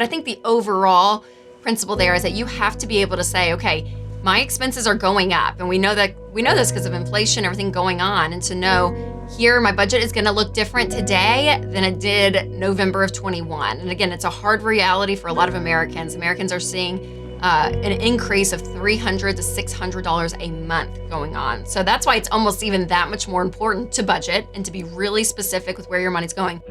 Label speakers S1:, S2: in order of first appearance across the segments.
S1: But I think the overall principle there is that you have to be able to say, okay, my expenses are going up. And we know this because of inflation, everything going on. And to know here, my budget is going to look different today than it did November of 21. And again, it's a hard reality for a lot of Americans. Americans are seeing an increase of $300 to $600 a month going on. So that's why it's almost even that much more important to budget and to be really specific with where your money's going.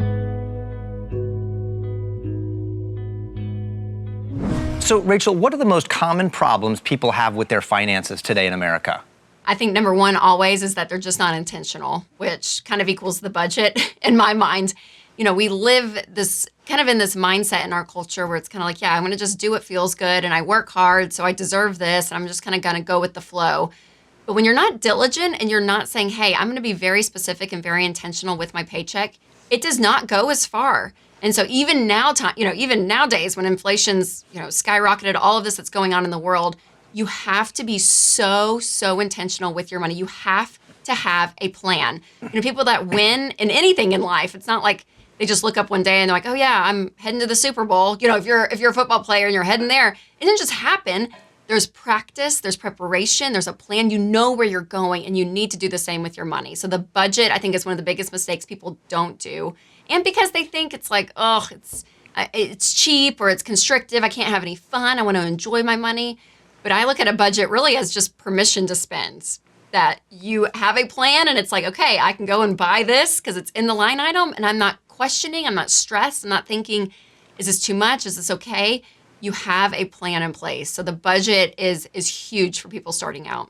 S2: So, Rachel, what are the most common problems people have with their finances today in America?
S1: I think number one always is that they're just not intentional, which kind of equals the budget in my mind. You know, we live this kind of in this mindset in our culture where it's kind of like, yeah, I'm going to just do what feels good and I work hard, so I deserve this, and I'm just kind of going to go with the flow. But when you're not diligent and you're not saying, hey, I'm going to be very specific and very intentional with my paycheck, it does not go as far. And so even now, even nowadays when inflation's, skyrocketed, all of this that's going on in the world, you have to be so intentional with your money. You have to have a plan. People that win in anything in life, it's not like they just look up one day and they're like, oh yeah, I'm heading to the Super Bowl. If you're a football player and you're heading there, it didn't just happen. There's practice, there's preparation, there's a plan. You know where you're going, and you need to do the same with your money. So the budget, I think, is one of the biggest mistakes people don't do. And because they think it's like, oh, it's cheap or it's constrictive. I can't have any fun. I want to enjoy my money. But I look at a budget really as just permission to spend. That you have a plan and it's like, okay, I can go and buy this because it's in the line item, and I'm not questioning, I'm not stressed, I'm not thinking, is this too much? Is this okay? You have a plan in place. So the budget is huge for people starting out.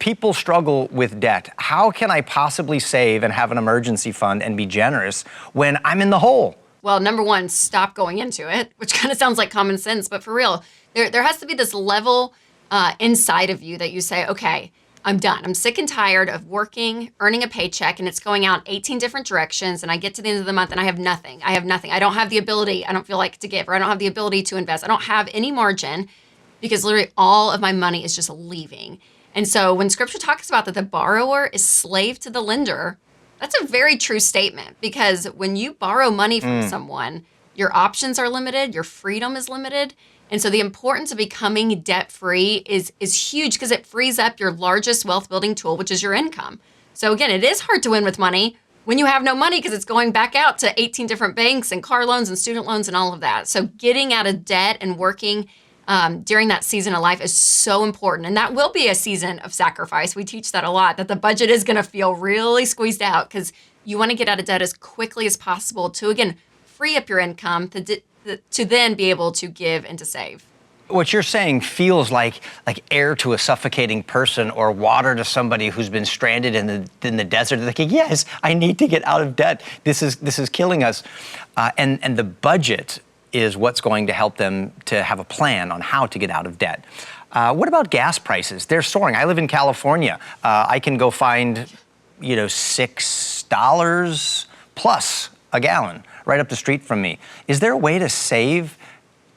S2: People struggle with debt. How can I possibly save and have an emergency fund and be generous when I'm in the hole?
S1: Well, number one, stop going into it, which kind of sounds like common sense, but for real, there has to be this level inside of you that you say, okay, I'm done. I'm sick and tired of working, earning a paycheck, and it's going out 18 different directions, and I get to the end of the month and I have nothing. I don't have the ability, I don't feel like to give, or I don't have the ability to invest. I don't have any margin because literally all of my money is just leaving. And so when scripture talks about that the borrower is slave to the lender, that's a very true statement, because when you borrow money from someone, your options are limited, your freedom is limited. And so the importance of becoming debt-free is huge, because it frees up your largest wealth-building tool, which is your income. So again, it is hard to win with money when you have no money, because it's going back out to 18 different banks and car loans and student loans and all of that. So getting out of debt and working during that season of life is so important. And that will be a season of sacrifice. We teach that a lot, that the budget is going to feel really squeezed out because you want to get out of debt as quickly as possible to, again, free up your income to then be able to give and to save.
S2: What you're saying feels like air to a suffocating person, or water to somebody who's been stranded in the desert. They're thinking, yes, I need to get out of debt. This is killing us. And the budget is what's going to help them to have a plan on how to get out of debt. What about gas prices? They're soaring. I live in California. I can go find, $6 plus a gallon right up the street from me. Is there a way to save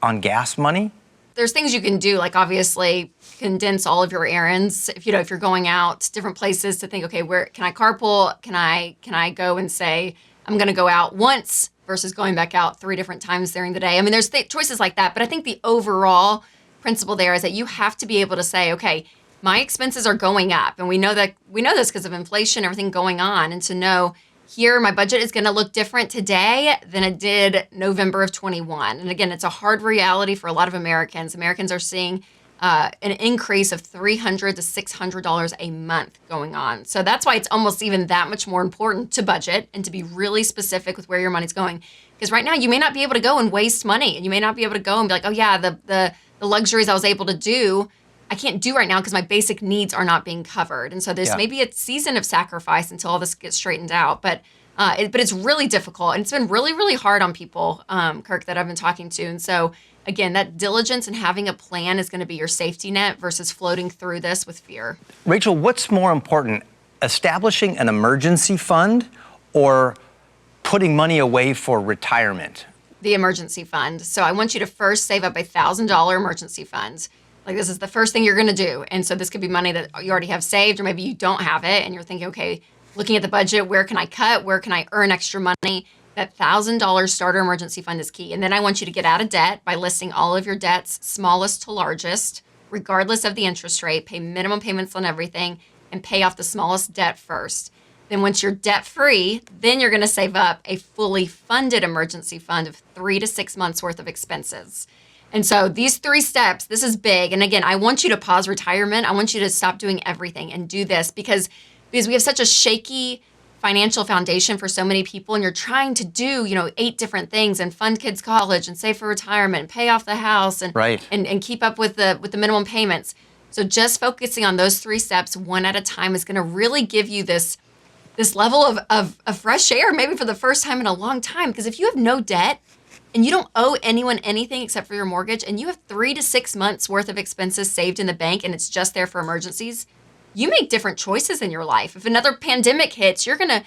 S2: on gas money?
S1: There's things you can do, like obviously condense all of your errands. If you're going out different places, to think, okay, where can I carpool? Can I go and say I'm going to go out once versus going back out 3 different times during the day? I mean, there's choices like that, but I think the overall principle there is that you have to be able to say, okay, my expenses are going up, and we know this because of inflation, everything going on, and to know here, my budget is going to look different today than it did November of 21. And again, it's a hard reality for a lot of Americans. Americans are seeing an increase of $300 to $600 a month going on. So that's why it's almost even that much more important to budget and to be really specific with where your money's going. Because right now, you may not be able to go and waste money, and you may not be able to go and be like, oh yeah, the luxuries I was able to do, I can't do right now because my basic needs are not being covered. And so there's maybe a season of sacrifice until all this gets straightened out. But it's really difficult. And it's been really, really hard on people, Kirk, that I've been talking to. And so, again, that diligence and having a plan is going to be your safety net versus floating through this with fear.
S2: Rachel, what's more important, establishing an emergency fund or putting money away for retirement?
S1: The emergency fund. So I want you to first save up $1,000 emergency fund. Like, this is the first thing you're going to do. And so this could be money that you already have saved, or maybe you don't have it and you're thinking, okay, looking at the budget, where can I cut? Where can I earn extra money? That $1,000 starter emergency fund is key. And then I want you to get out of debt by listing all of your debts, smallest to largest, regardless of the interest rate, pay minimum payments on everything, and pay off the smallest debt first. Then once you're debt free, then you're gonna save up a fully funded emergency fund of 3 to 6 months worth of expenses. And so these 3 steps, this is big. And again, I want you to pause retirement. I want you to stop doing everything and do this because we have such a shaky financial foundation for so many people, and you're trying to do, 8 different things and fund kids' college and save for retirement and pay off the house and
S2: Right.
S1: and keep up with the minimum payments. So just focusing on those 3 steps one at a time is gonna really give you this level of fresh air, maybe for the first time in a long time. Because if you have no debt and you don't owe anyone anything except for your mortgage, and you have 3 to 6 months worth of expenses saved in the bank and it's just there for emergencies, you make different choices in your life. If another pandemic hits, you're gonna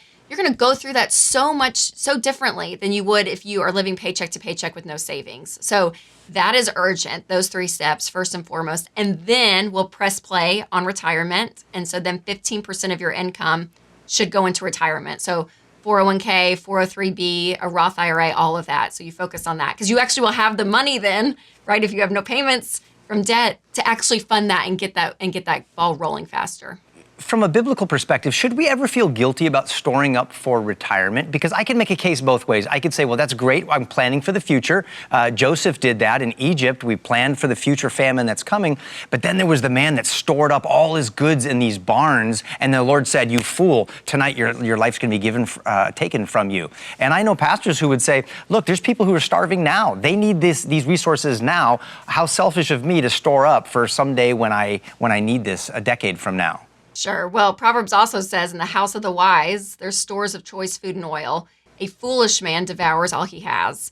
S1: go through that so differently than you would if you are living paycheck to paycheck with no savings. So that is urgent, those 3 steps, first and foremost. And then we'll press play on retirement. And so then 15% of your income should go into retirement. So 401k, 403b, a Roth IRA, all of that. So you focus on that because you actually will have the money then, right? If you have no payments from debt, to actually fund that and get that ball rolling faster.
S2: From a biblical perspective, should we ever feel guilty about storing up for retirement? Because I can make a case both ways. I could say, well, that's great. I'm planning for the future. Joseph did that in Egypt. We planned for the future famine that's coming. But then there was the man that stored up all his goods in these barns. And the Lord said, you fool, tonight your life's going to be taken from you. And I know pastors who would say, look, there's people who are starving now. They need these resources now. How selfish of me to store up for someday when I need this a decade from now.
S1: Sure. Well, Proverbs also says, in the house of the wise, there's stores of choice food and oil. A foolish man devours all he has.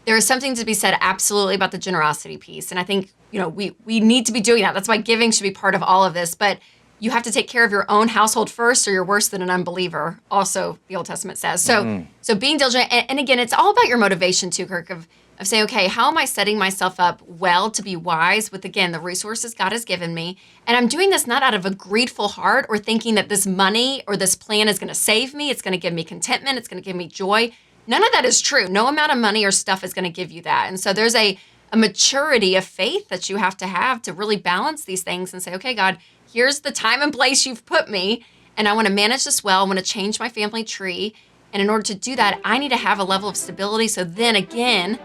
S1: There is something to be said absolutely about the generosity piece. And I think, we need to be doing that. That's why giving should be part of all of this. But you have to take care of your own household first, or you're worse than an unbeliever. Also, the Old Testament says. So being diligent, and again, it's all about your motivation too, Kirk, of saying, okay, how am I setting myself up well to be wise with, again, the resources God has given me? And I'm doing this not out of a greedful heart or thinking that this money or this plan is going to save me. It's going to give me contentment. It's going to give me joy. None of that is true. No amount of money or stuff is going to give you that. And so there's a maturity of faith that you have to really balance these things and say, okay, God, here's the time and place you've put me, and I want to manage this well. I want to change my family tree. And in order to do that, I need to have a level of stability. So then again,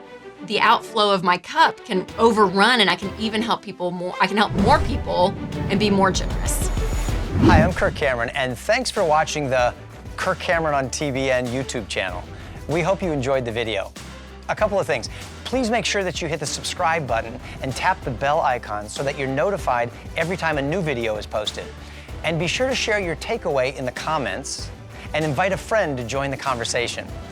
S1: the outflow of my cup can overrun, and I can even help people more. I can help more people and be more generous.
S2: Hi, I'm Kirk Cameron, and thanks for watching the Kirk Cameron on TBN YouTube channel. We hope you enjoyed the video. A couple of things. Please make sure that you hit the subscribe button and tap the bell icon so that you're notified every time a new video is posted. And be sure to share your takeaway in the comments and invite a friend to join the conversation.